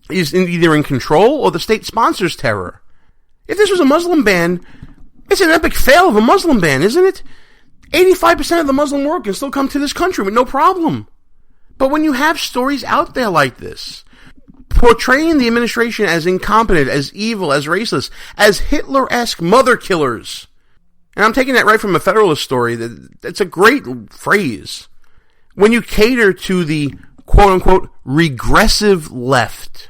is either in control or the state sponsors terror. If this was a Muslim ban, it's an epic fail of a Muslim ban, isn't it? 85% of the Muslim world can still come to this country with no problem. But when you have stories out there like this, portraying the administration as incompetent, as evil, as racist, as Hitler-esque mother killers, and I'm taking that right from a Federalist story, that's a great phrase. When you cater to the quote-unquote regressive left,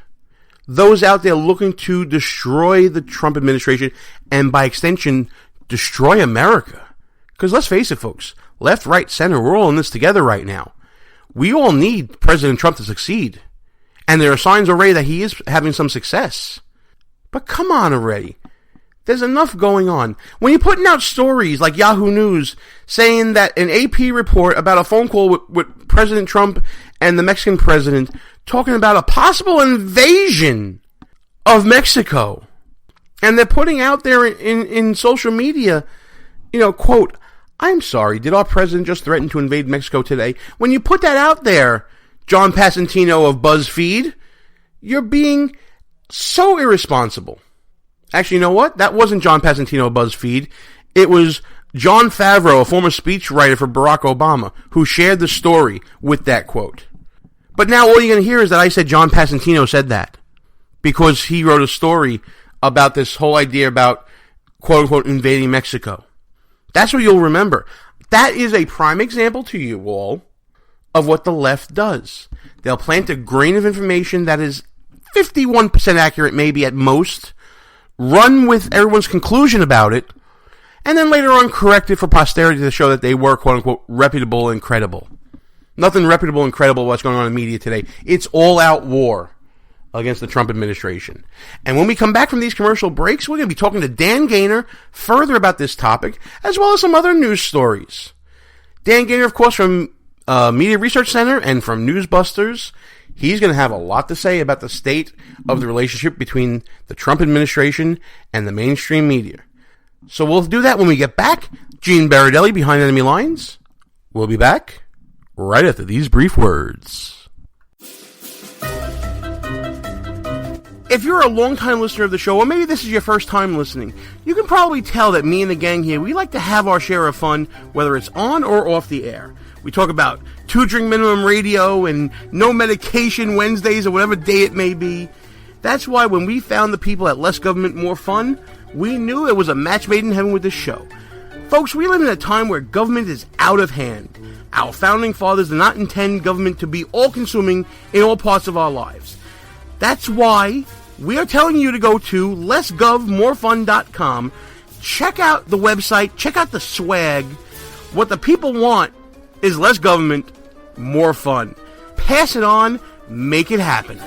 those out there looking to destroy the Trump administration, and by extension, destroy America. Because let's face it, folks, left, right, center, we're all in this together right now. We all need President Trump to succeed. And there are signs already that he is having some success. But come on already. There's enough going on. When you're putting out stories like Yahoo News saying that an AP report about a phone call with President Trump and the Mexican president talking about a possible invasion of Mexico. And they're putting out there in social media, quote, "I'm sorry, did our president just threaten to invade Mexico today?" When you put that out there, John Pasentino of BuzzFeed, you're being so irresponsible. Actually, you know what? That wasn't John Pasentino of BuzzFeed. It was Jon Favreau, a former speechwriter for Barack Obama, who shared the story with that quote. But now all you're going to hear is that I said John Pasentino said that because he wrote a story about this whole idea about quote-unquote invading Mexico. That's what you'll remember. That is a prime example to you all of what the left does. They'll plant a grain of information that is 51% accurate, maybe at most, run with everyone's conclusion about it, and then later on correct it for posterity to show that they were, quote-unquote, reputable and credible. Nothing reputable and credible what's going on in the media today. It's all-out war against the Trump administration. And when we come back from these commercial breaks, we're going to be talking to Dan Gainor further about this topic, as well as some other news stories. Dan Gainor, of course, from Media Research Center and from NewsBusters. He's going to have a lot to say about the state of the relationship between the Trump administration and the mainstream media. So we'll do that when we get back. Gene Baradelli, Behind Enemy Lines. We'll be back right after these brief words. If you're a long-time listener of the show, or maybe this is your first time listening, you can probably tell that me and the gang here, we like to have our share of fun, whether it's on or off the air. We talk about 2-drink minimum radio and no medication Wednesdays or whatever day it may be. That's why when we found the people at Less Government, More Fun, we knew it was a match made in heaven with this show. Folks, we live in a time where government is out of hand. Our founding fathers did not intend government to be all-consuming in all parts of our lives. That's why we are telling you to go to lessgovmorefun.com, check out the website, check out the swag. What the people want is less government, more fun. Pass it on, make it happen.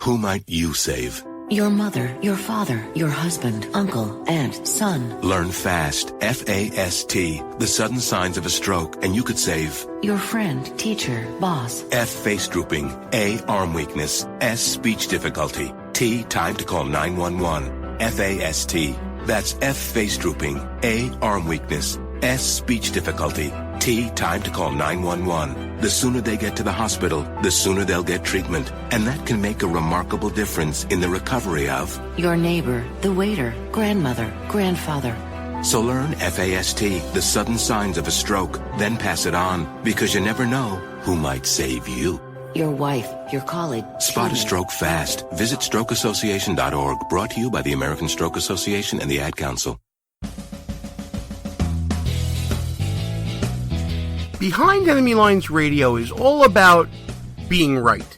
Who might you save? Your mother, your father, your husband, uncle, aunt, son. Learn FAST, F-A-S-T, the sudden signs of a stroke, and you could save. Your friend, teacher, boss. F, face drooping. A, arm weakness. S, speech difficulty. T, time to call 911. F-A-S-T. That's F, face drooping. A, arm weakness. S, speech difficulty. T, time to call 911. The sooner they get to the hospital, the sooner they'll get treatment. And that can make a remarkable difference in the recovery of your neighbor, the waiter, grandmother, grandfather. So learn FAST, the sudden signs of a stroke, then pass it on, because you never know who might save you. Your wife, your colleague. Spot a stroke fast. Visit strokeassociation.org, brought to you by the American Stroke Association and the Ad Council. Behind Enemy Lines Radio is all about being right.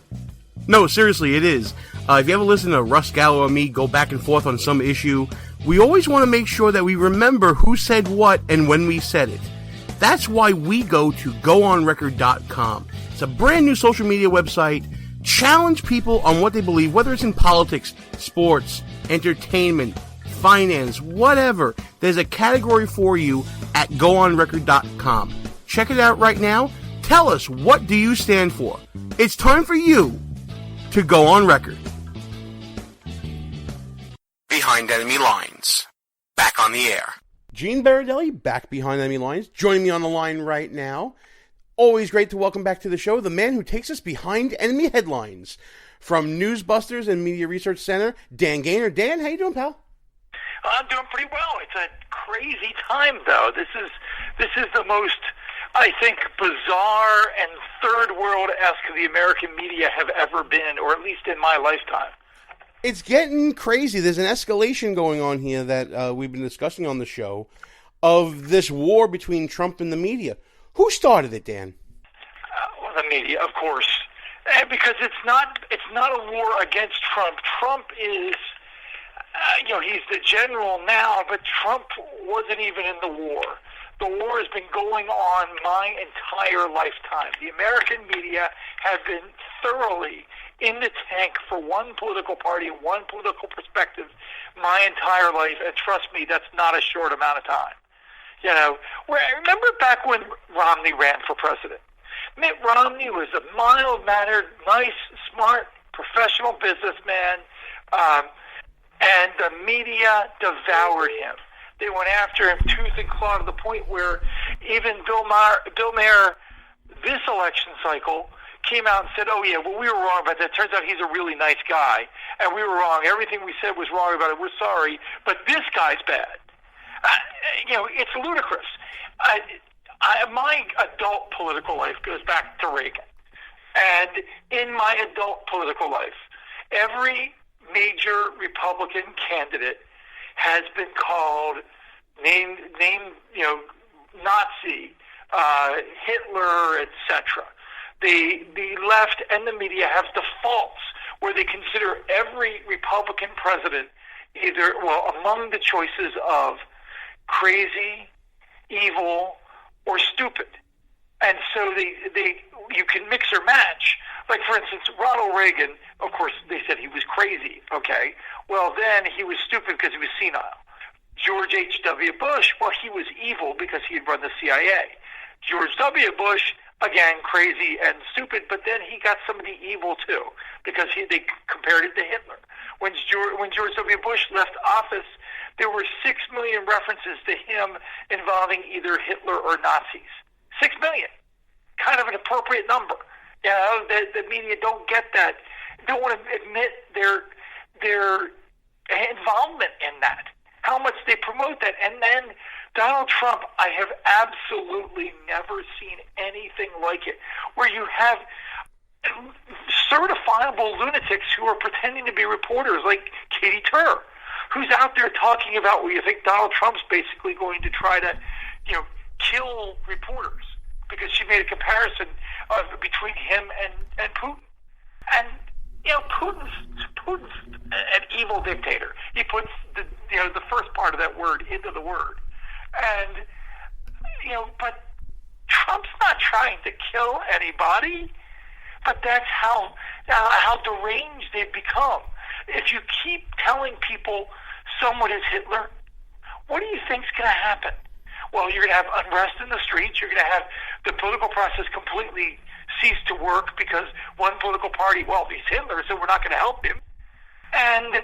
No, seriously, it is. If you ever listen to Russ Gallo or me go back and forth on some issue, we always want to make sure that we remember who said what and when we said it. That's why we go to goonrecord.com. It's a brand new social media website. Challenge people on what they believe, whether it's in politics, sports, entertainment, finance, whatever. There's a category for you at goonrecord.com. Check it out right now. Tell us, what do you stand for? It's time for you to go on record. Behind Enemy Lines. Back on the air. Gene Baradelli, back behind Enemy Lines. Joining me on the line right now. Always great to welcome back to the show the man who takes us behind enemy headlines. from NewsBusters and Media Research Center, Dan Gainor. Dan, how you doing, pal? I'm doing pretty well. It's a crazy time, though. This is the most, I think, bizarre and third world-esque the American media have ever been, or at least in my lifetime. It's getting crazy. There's an escalation going on here that we've been discussing on the show of this war between Trump and the media. Who started it, Dan? The media, of course, because it's not a war against Trump. Trump is, he's the general now, but Trump wasn't even in the war. The war has been going on my entire lifetime. The American media have been thoroughly in the tank for one political party, one political perspective my entire life, and trust me, that's not a short amount of time. Remember back when Romney ran for president? Mitt Romney was a mild-mannered, nice, smart, professional businessman, and the media devoured him. They went after him tooth and claw to the point where even Bill Maher, this election cycle, came out and said, we were wrong about that. Turns out he's a really nice guy, and we were wrong. Everything we said was wrong about it. We're sorry, but this guy's bad. It's ludicrous. My adult political life goes back to Reagan. And in my adult political life, every major Republican candidate has been called named Nazi, Hitler, etc. The left and the media have defaults where they consider every Republican president either, among the choices of crazy, evil, or stupid. And so you can mix or match. Like, for instance, Ronald Reagan, of course, they said he was crazy, okay? Well, then he was stupid because he was senile. George H.W. Bush, he was evil because he had run the CIA. George W. Bush, again, crazy and stupid, but then he got some of the evil, too, because they compared it to Hitler. When George W. Bush left office, there were 6 million references to him involving either Hitler or Nazis. 6 million. Kind of an appropriate number. The media don't get that. Don't want to admit their involvement in that. How much they promote that. And then Donald Trump, I have absolutely never seen anything like it, where you have certifiable lunatics who are pretending to be reporters like Katie Tur, who's out there talking about, you think Donald Trump's basically going to try to, kill reporters because she made a comparison between him and Putin. And, Putin's an evil dictator. He puts the first part of that word into the word. And, but Trump's not trying to kill anybody, but that's how deranged they've become. If you keep telling people someone is Hitler, what do you think's going to happen? Well, you're going to have unrest in the streets. You're going to have the political process completely cease to work because one political party, he's Hitler, so we're not going to help him. And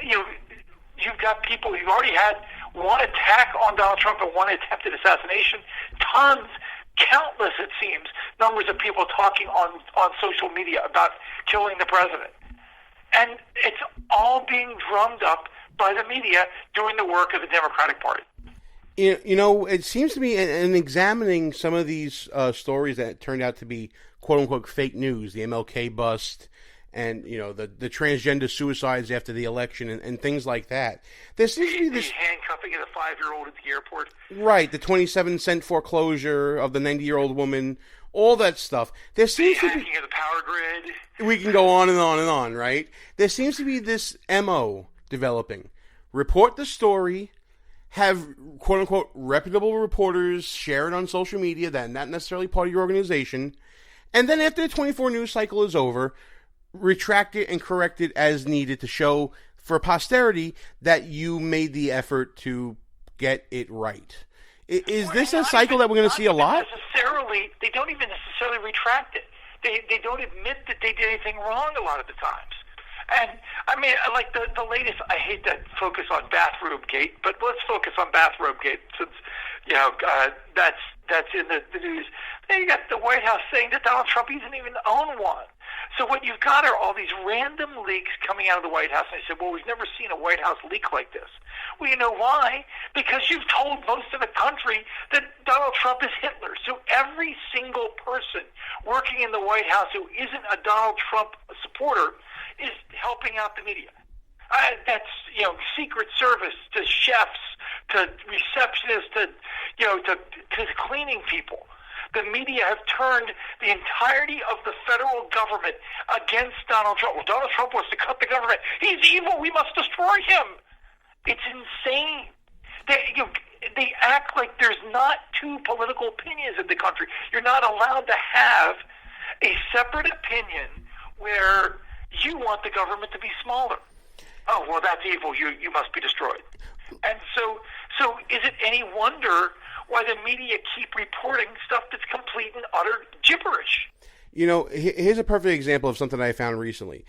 you've got people, you've already had one attack on Donald Trump and one attempted assassination. Countless, it seems, numbers of people talking on social media about killing the president. And it's all being drummed up by the media doing the work of the Democratic Party. It seems to me, in examining some of these stories that turned out to be quote-unquote fake news, the MLK bust, and, the transgender suicides after the election and things like that, there seems to be this... The handcuffing of the 5-year-old at the airport. Right, the 27-cent foreclosure of the 90-year-old woman, all that stuff. There seems to be... hacking of the power grid. We can go on and on and on, right? There seems to be this MO developing. Report the story, have quote-unquote reputable reporters share it on social media that are not necessarily part of your organization, and then after the 24 news cycle is over, retract it and correct it as needed to show for posterity that you made the effort to get it right. Is this a cycle that we're going to see a lot? They don't even necessarily retract it. They don't admit that they did anything wrong a lot of the times. And, I mean, like the latest, I hate to focus on Bathroom Gate, but let's focus on Bathroom Gate since, that's in the news. Then you got the White House saying that Donald Trump doesn't even own one. So what you've got are all these random leaks coming out of the White House. And I said, well, we've never seen a White House leak like this. Well, you know why? Because you've told most of the country that Donald Trump is Hitler. So every single person working in the White House who isn't a Donald Trump supporter is helping out the media. That's, Secret Service to chefs to receptionists to cleaning people. The media have turned the entirety of the federal government against Donald Trump. Well, Donald Trump wants to cut the government. He's evil. We must destroy him. It's insane. They act like there's not two political opinions in the country. You're not allowed to have a separate opinion where you want the government to be smaller. Oh, well, that's evil. You must be destroyed. And so is it any wonder why the media keep reporting stuff that's complete and utter gibberish? Here's a perfect example of something I found recently.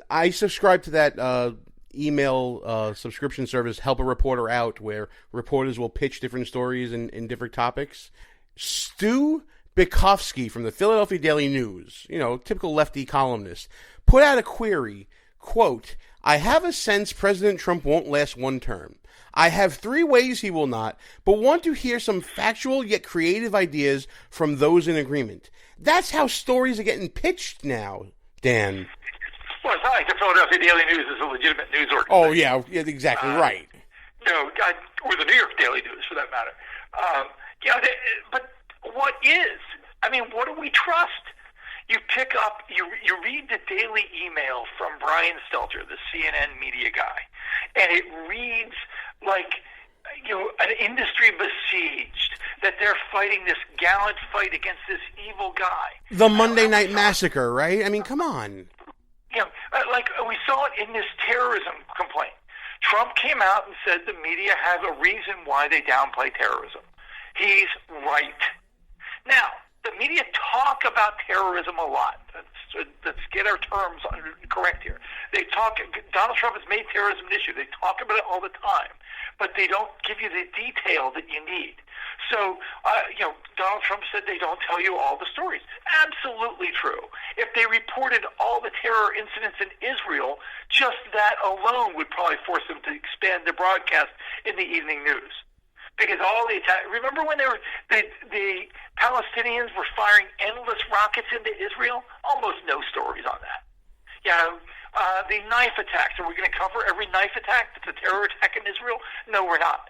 I subscribe to that email subscription service, Help a Reporter Out, where reporters will pitch different stories in different topics. Stu Bykowski from the Philadelphia Daily News, typical lefty columnist, put out a query, quote, I have a sense President Trump won't last one term. I have 3 ways he will not, but want to hear some factual yet creative ideas from those in agreement. That's how stories are getting pitched now, Dan. Well, it's not like the Philadelphia Daily News is a legitimate news organization. Oh, yeah exactly right. Or the New York Daily News, for that matter. But what is? What do we trust? You pick up, you read the daily email from Brian Stelter, the CNN media guy, and it reads like, an industry besieged, that they're fighting this gallant fight against this evil guy. The Monday Night Massacre, right? Come on. Like we saw it in this terrorism complaint. Trump came out and said the media has a reason why they downplay terrorism. He's right. Now, the media talk about terrorism a lot. Let's get our terms correct here. Donald Trump has made terrorism an issue. They talk about it all the time, but they don't give you the detail that you need. So, Donald Trump said they don't tell you all the stories. Absolutely true. If they reported all the terror incidents in Israel, just that alone would probably force them to expand the broadcast in the evening news. Because all the attacks, remember when the Palestinians were firing endless rockets into Israel? Almost no stories on that. The knife attacks. Are we going to cover every knife attack that's a terror attack in Israel? No, we're not.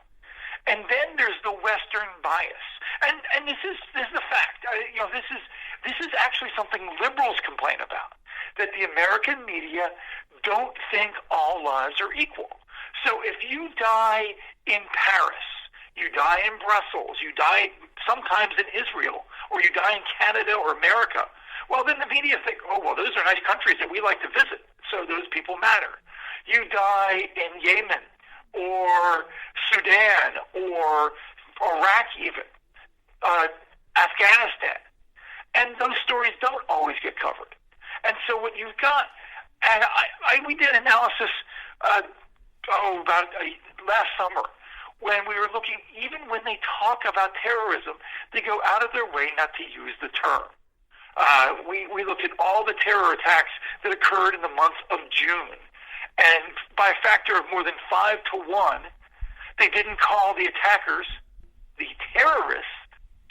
And then there's the Western bias, and this is a fact. This is actually something liberals complain about, that the American media don't think all lives are equal. So if you die in Paris, you die in Brussels, you die sometimes in Israel, or you die in Canada or America, well, then the media think, oh, well, those are nice countries that we like to visit, so those people matter. You die in Yemen, or Sudan, or Iraq even, Afghanistan, and those stories don't always get covered. And so what you've got, and we did analysis about last summer, when we were looking, even when they talk about terrorism, they go out of their way not to use the term. We looked at all the terror attacks that occurred in the month of June, and by a factor of more than 5 to 1, they didn't call the attackers the terrorists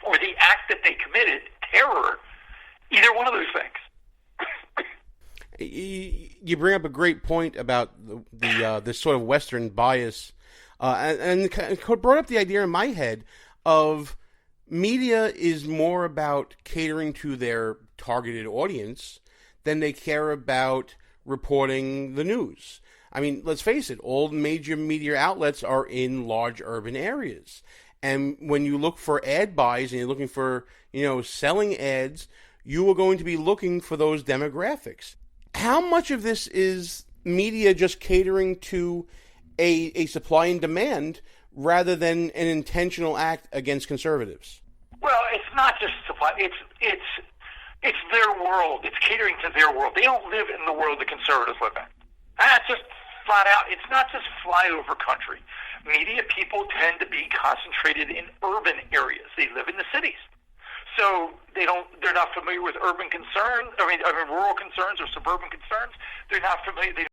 or the act that they committed terror, either one of those things. You bring up a great point about this sort of Western bias. And brought up the idea in my head of media is more about catering to their targeted audience than they care about reporting the news. Let's face it, all major media outlets are in large urban areas. And when you look for ad buys and you're looking for, selling ads, you are going to be looking for those demographics. How much of this is media just catering to a supply and demand rather than an intentional act against conservatives? Well, it's not just supply. It's their world. It's catering to their world. They don't live in the world the conservatives live in. That's just flat out. It's not just flyover country. Media people tend to be concentrated in urban areas. They live in the cities. So they're not familiar with urban concerns. I mean, rural concerns or suburban concerns. They're not familiar. They